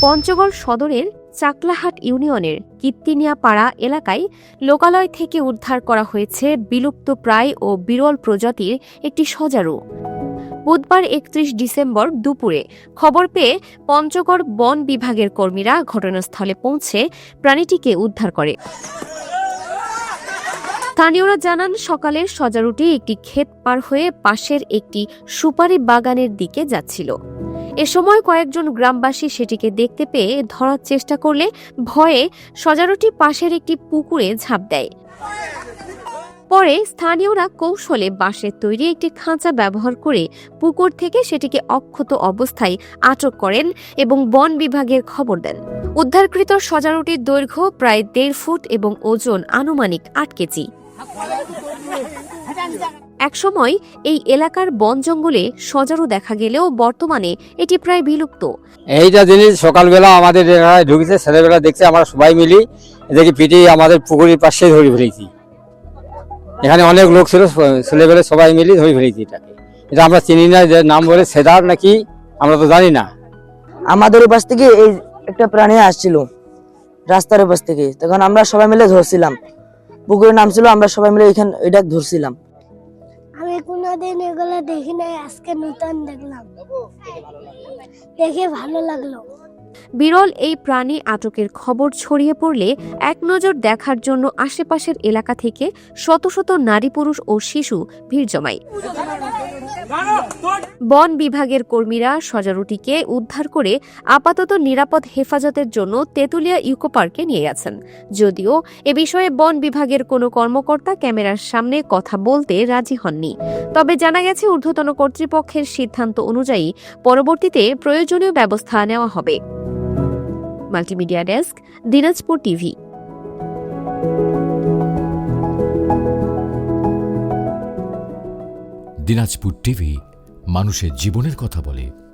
পঞ্চগড় সদরের চাকলাহাট ইউনিয়নের কীর্তিনিয়া পাড়া এলাকায় লোকালয় থেকে উদ্ধার করা হয়েছে বিলুপ্তপ্রায় ও বিরল প্রজাতির একটি সজারু। বুধবার ৩১ ডিসেম্বর দুপুরে খবর পেয়ে পঞ্চগড় বন বিভাগের কর্মীরা ঘটনাস্থলে পৌঁছে প্রাণীটিকে উদ্ধার করে। স্থানীয়রা জানান, সকালের সজারুটি একটি ক্ষেত পার হয়ে পাশের একটি সুপারি বাগানের দিকে যাচ্ছিল। এ সময় কয়েকজন গ্রামবাসী সেটিকে দেখতে পেয়ে ধরার চেষ্টা করলে ভয়ে সজারুটি পাশের একটি পুকুরে ঝাঁপ দেয়। পরে স্থানীয়রা কৌশলে বাঁশের তৈরি একটি খাঁচা ব্যবহার করে পুকুর থেকে সেটিকে অক্ষত অবস্থায় আটক করেন এবং বন বিভাগের খবর দেন। উদ্ধারকৃত সজারুটির দৈর্ঘ্য প্রায় ১.৫ ফুট এবং ওজন আনুমানিক ৮ কেজি। একসময় এই এলাকার বন জঙ্গলে সজারু দেখা গেলেও বর্তমানে এটি প্রায় বিলুপ্ত। এইটা জিনিস সকালবেলা আমাদের এলাকায় ঢুকেছে, ছেলেবেলা দেখছে, আমরা সবাই মিলি দেখি পিটি আমাদের পুকুরের পাশে ধরে ফেলেছি। এখানে অনেক লোক ছিল, ছেলেবেলা সবাই মিলি ধরে ফেলেছি এটাকে। এটা আমরা চিনি না, যে নাম বলে সেদার নাকি আমরা তো জানি না। আমাদের পাশ থেকে এই একটা প্রাণী আসছিল রাস্তার পাশ থেকে, তখন আমরা সবাই মিলে ধরছিলাম। পুকুরের নাম ছিল, আমরা সবাই মিলে এখানে এটা ধরছিলাম। আমি কোনোদিন এগুলো দেখি নাই, আজকে নতুন দেখলাম, দেখে ভালো লাগলো। বিরল এই প্রাণী আটকের খবর ছড়িয়ে পড়লে এক নজর দেখার জন্য আশেপাশের এলাকা থেকে শত শত নারী, পুরুষ ও শিশু ভিড় জমায়। বন বিভাগের কর্মীরা সজারুটিকে উদ্ধার করে আপাতত নিরাপদ হেফাজতের জন্য তেঁতুলিয়া ইকো পার্কে নিয়ে গেছেন। যদিও এ বিষয়ে বন বিভাগের কোনো কর্মকর্তা ক্যামেরার সামনে কথা বলতে রাজি হননি। তবে জানা গেছে, ঊর্ধ্বতন কর্তৃপক্ষের সিদ্ধান্ত অনুযায়ী পরবর্তীতে প্রয়োজনীয় ব্যবস্থা নেওয়া হবে। Multimedia desk, Dinajpur TV. Dinajpur TV মানুষের জীবনের কথা বলে।